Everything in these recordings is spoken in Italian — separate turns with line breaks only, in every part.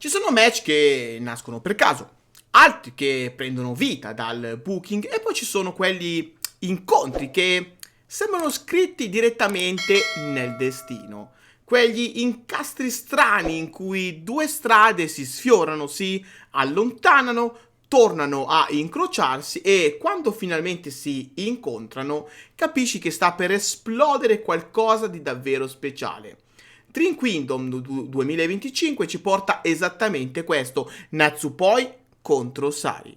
Ci sono match che nascono per caso, altri che prendono vita dal booking e poi ci sono quelli incontri che sembrano scritti direttamente nel destino. Quegli incastri strani in cui due strade si sfiorano, si allontanano, tornano a incrociarsi e quando finalmente si incontrano capisci che sta per esplodere qualcosa di davvero speciale. Dream Kingdom 2025 ci porta esattamente questo, Natsupoi contro Sari.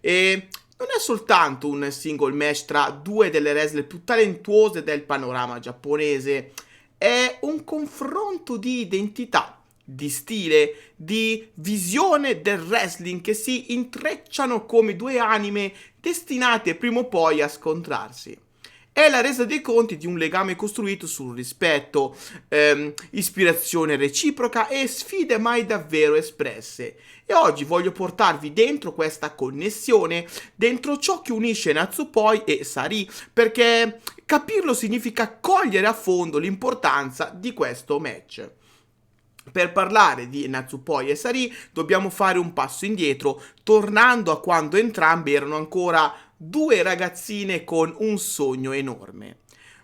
E non è soltanto un single match tra due delle wrestler più talentuose del panorama giapponese, è un confronto di identità, di stile, di visione del wrestling che si intrecciano come due anime destinate prima o poi a scontrarsi. È la resa dei conti di un legame costruito sul rispetto, ispirazione reciproca e sfide mai davvero espresse. E oggi voglio portarvi dentro questa connessione, dentro ciò che unisce Natsupoi e Sari, perché capirlo significa cogliere a fondo l'importanza di questo match. Per parlare di Natsupoi e Sari dobbiamo fare un passo indietro, tornando a quando entrambe erano ancora due ragazzine con un sogno enorme.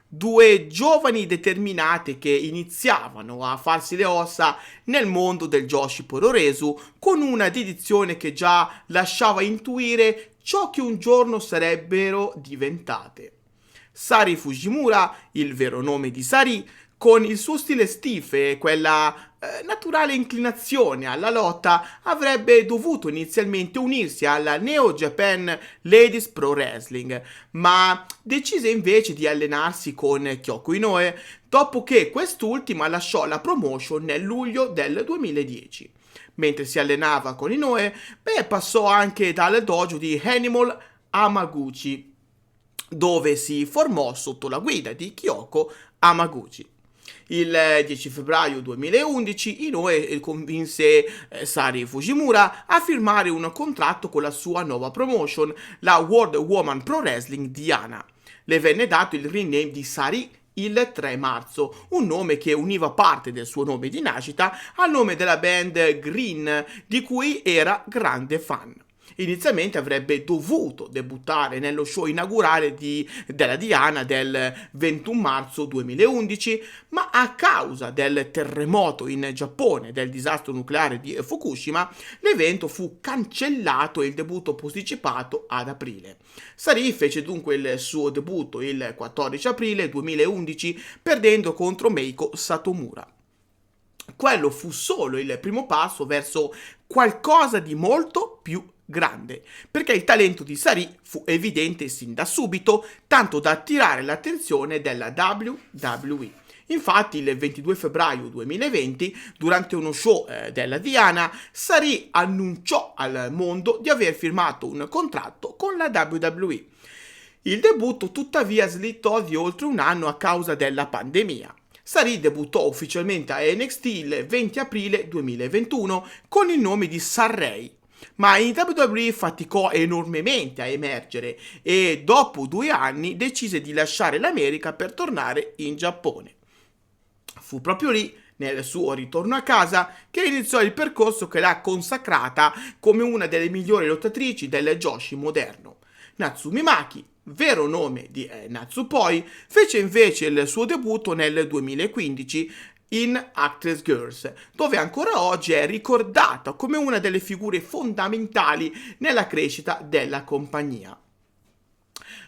Due giovani determinate che iniziavano a farsi le ossa nel mondo del Joshi Puroresu con una dedizione che già lasciava intuire ciò che un giorno sarebbero diventate. Sari Fujimura, il vero nome di Sari, con il suo stile stiff e quella naturale inclinazione alla lotta, avrebbe dovuto inizialmente unirsi alla Neo Japan Ladies Pro Wrestling, ma decise invece di allenarsi con Kyoko Inoue dopo che quest'ultima lasciò la promotion nel luglio del 2010. Mentre si allenava con Inoue, passò anche dal dojo di Animal Hamaguchi, dove si formò sotto la guida di Kyoko Hamaguchi. Il 10 febbraio 2011 Inoue convinse Sari Fujimura a firmare un contratto con la sua nuova promotion, la World Woman Pro Wrestling Diana. Le venne dato il rename di Sari il 3 marzo, un nome che univa parte del suo nome di nascita al nome della band Green, di cui era grande fan. Inizialmente avrebbe dovuto debuttare nello show inaugurale della Diana del 21 marzo 2011, ma a causa del terremoto in Giappone e del disastro nucleare di Fukushima, l'evento fu cancellato e il debutto posticipato ad aprile. Sari fece dunque il suo debutto il 14 aprile 2011, perdendo contro Meiko Satomura. Quello fu solo il primo passo verso qualcosa di molto più grande, perché il talento di Sari fu evidente sin da subito, tanto da attirare l'attenzione della WWE. Infatti il 22 febbraio 2020, durante uno show della Diana, Sari annunciò al mondo di aver firmato un contratto con la WWE. Il debutto tuttavia slittò di oltre un anno a causa della pandemia. Sari debuttò ufficialmente a NXT il 20 aprile 2021 con il nome di Sarray, ma in WWE faticò enormemente a emergere e dopo 2 anni decise di lasciare l'America per tornare in Giappone. Fu proprio lì, nel suo ritorno a casa, che iniziò il percorso che l'ha consacrata come una delle migliori lottatrici del Joshi moderno. Natsumi Maki, vero nome di Natsupoi, fece invece il suo debutto nel 2015 in Actress Girls, dove ancora oggi è ricordata come una delle figure fondamentali nella crescita della compagnia.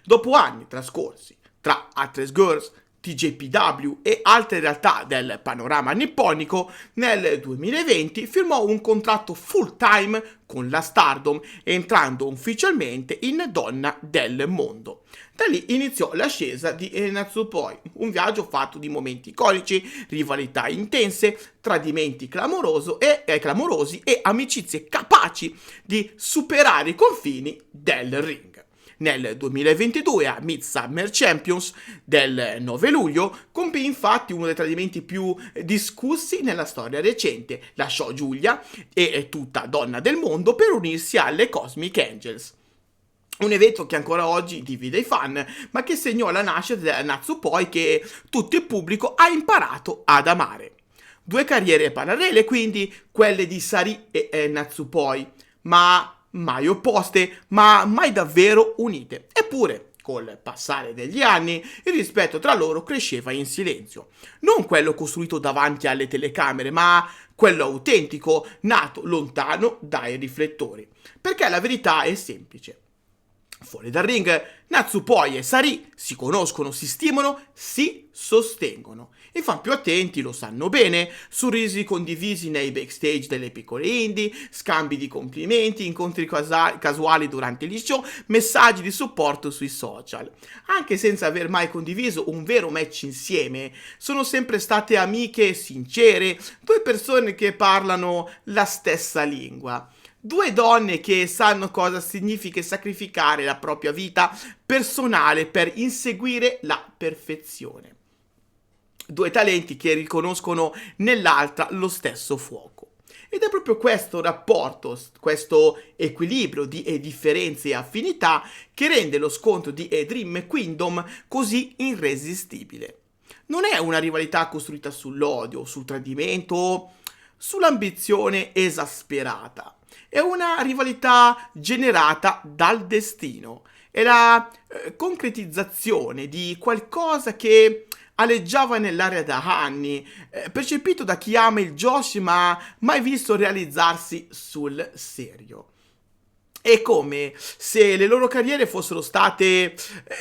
Dopo anni trascorsi tra Actress Girls, TJPW e altre realtà del panorama nipponico, nel 2020 firmò un contratto full-time con la Stardom, entrando ufficialmente in Donna del Mondo. Da lì iniziò l'ascesa di Natsupoi, un viaggio fatto di momenti iconici, rivalità intense, tradimenti clamorosi e amicizie capaci di superare i confini del ring. Nel 2022 a Midsummer Champions del 9 luglio compì infatti uno dei tradimenti più discussi nella storia recente. Lasciò Giulia e tutta Donna del Mondo per unirsi alle Cosmic Angels. Un evento che ancora oggi divide i fan, ma che segnò la nascita della Natsupoi che tutto il pubblico ha imparato ad amare. Due carriere parallele, quindi, quelle di Sari e Natsupoi, ma mai opposte, ma mai davvero unite. Eppure, col passare degli anni, il rispetto tra loro cresceva in silenzio. Non quello costruito davanti alle telecamere, ma quello autentico, nato lontano dai riflettori. Perché la verità è semplice. Fuori dal ring, Natsupoi e Sari si conoscono, si stimolano, si sostengono. I fan più attenti lo sanno bene, sorrisi condivisi nei backstage delle piccole indie, scambi di complimenti, incontri casuali durante gli show, messaggi di supporto sui social. Anche senza aver mai condiviso un vero match insieme, sono sempre state amiche sincere, due persone che parlano la stessa lingua. Due donne che sanno cosa significa sacrificare la propria vita personale per inseguire la perfezione. Due talenti che riconoscono nell'altra lo stesso fuoco. Ed è proprio questo rapporto, questo equilibrio di differenze e affinità che rende lo scontro di Dream e Kingdom così irresistibile. Non è una rivalità costruita sull'odio, sul tradimento o sull'ambizione esasperata. È una rivalità generata dal destino. È la concretizzazione di qualcosa che aleggiava nell'aria da anni, percepito da chi ama il Joshi ma mai visto realizzarsi sul serio. È come se le loro carriere fossero state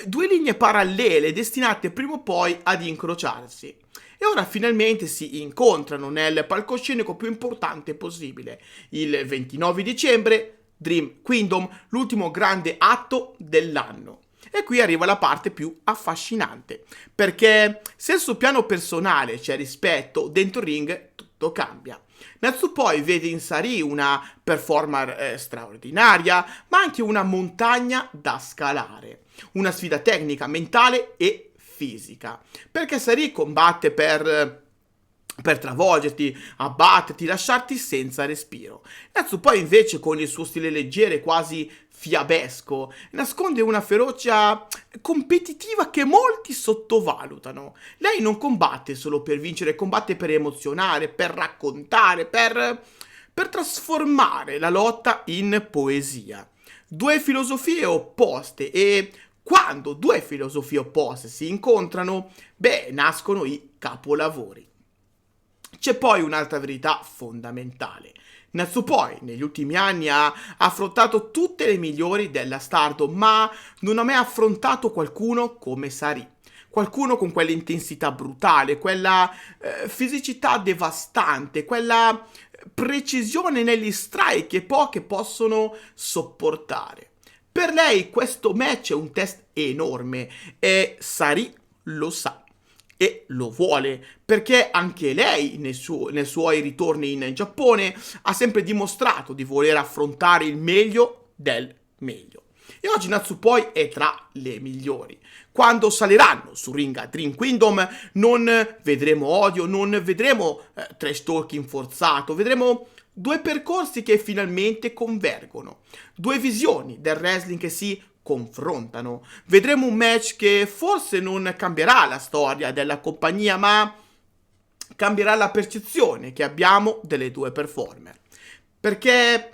due linee parallele destinate prima o poi ad incrociarsi. E ora finalmente si incontrano nel palcoscenico più importante possibile, il 29 dicembre, Dream Kingdom, l'ultimo grande atto dell'anno. E qui arriva la parte più affascinante, perché se sul piano personale c'è rispetto, dentro il ring tutto cambia. Natsupoi vede in Sari una performer straordinaria, ma anche una montagna da scalare, una sfida tecnica, mentale e fisica, perché Sari combatte per travolgerti, abbatterti, lasciarti senza respiro. Natsupoi invece con il suo stile leggero e quasi fiabesco nasconde una ferocia competitiva che molti sottovalutano. Lei non combatte solo per vincere, combatte per emozionare, per raccontare, per trasformare la lotta in poesia. Due filosofie opposte e quando due filosofie opposte si incontrano, nascono i capolavori. C'è poi un'altra verità fondamentale. Natsupoi negli ultimi anni ha affrontato tutte le migliori della Stardom, ma non ha mai affrontato qualcuno come Sari. Qualcuno con quell'intensità brutale, quella fisicità devastante, quella precisione negli strike che poche possono sopportare. Per lei questo match è un test enorme e Sari lo sa. E lo vuole, perché anche lei nei suoi ritorni in Giappone ha sempre dimostrato di voler affrontare il meglio del meglio. E oggi Natsupoi è tra le migliori. Quando saliranno sul ring a Dream Kingdom non vedremo odio, non vedremo trash talking forzato, vedremo due percorsi che finalmente convergono, due visioni del wrestling che si confrontano. Vedremo un match che forse non cambierà la storia della compagnia, ma cambierà la percezione che abbiamo delle due performer. Perché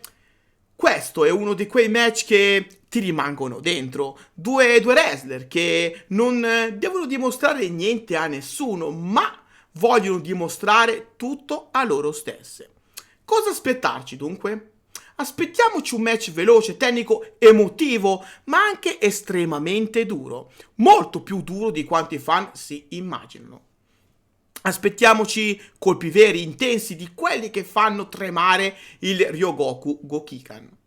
questo è uno di quei match che ti rimangono dentro. Due wrestler che non devono dimostrare niente a nessuno, ma vogliono dimostrare tutto a loro stesse. Cosa aspettarci dunque? Aspettiamoci un match veloce, tecnico, emotivo, ma anche estremamente duro. Molto più duro di quanto i fan si immaginano. Aspettiamoci colpi veri, intensi, di quelli che fanno tremare il Ryogoku Gokikan.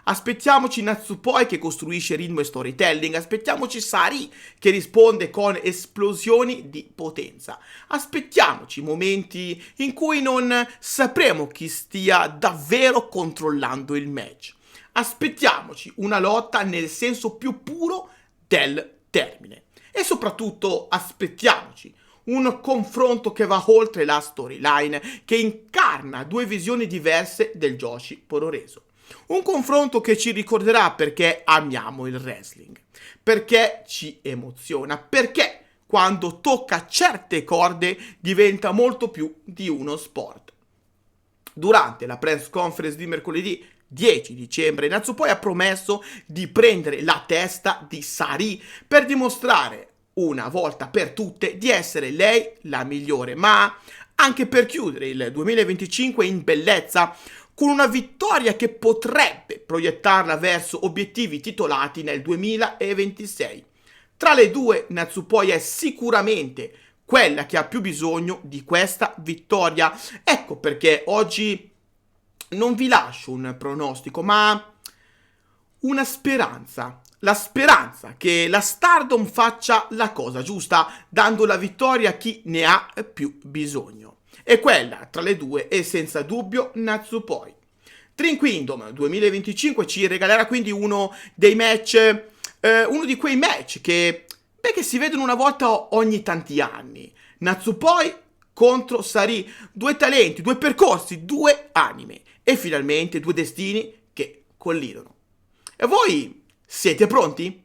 Aspettiamoci Natsupoi che costruisce ritmo e storytelling, aspettiamoci Sari che risponde con esplosioni di potenza. Aspettiamoci momenti in cui non sapremo chi stia davvero controllando il match. Aspettiamoci una lotta nel senso più puro del termine. E soprattutto aspettiamoci un confronto che va oltre la storyline, che incarna due visioni diverse del Joshi Pororeso. Un confronto che ci ricorderà perché amiamo il wrestling, perché ci emoziona, perché quando tocca certe corde diventa molto più di uno sport. Durante la press conference di mercoledì 10 dicembre, Natsupoi ha promesso di prendere la testa di Sari per dimostrare una volta per tutte di essere lei la migliore, ma anche per chiudere il 2025 in bellezza con una vittoria che potrebbe proiettarla verso obiettivi titolati nel 2026. Tra le due, Natsupoi è sicuramente quella che ha più bisogno di questa vittoria. Ecco perché oggi non vi lascio un pronostico, ma una speranza. La speranza che la Stardom faccia la cosa giusta, dando la vittoria a chi ne ha più bisogno. E quella tra le due è senza dubbio Natsupoi. Dream Kingdom 2025 ci regalerà quindi uno di quei match che si vedono una volta ogni tanti anni. Natsupoi contro Sari, due talenti, due percorsi, due anime e finalmente due destini che collidono. E voi siete pronti?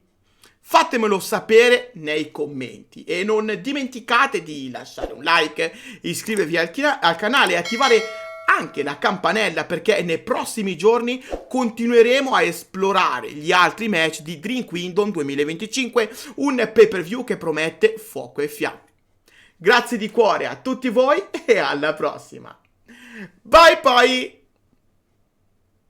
Fatemelo sapere nei commenti e non dimenticate di lasciare un like, iscrivervi al canale e attivare anche la campanella, perché nei prossimi giorni continueremo a esplorare gli altri match di Dream Kingdom 2025, un pay-per-view che promette fuoco e fiamme. Grazie di cuore a tutti voi e alla prossima. Bye bye!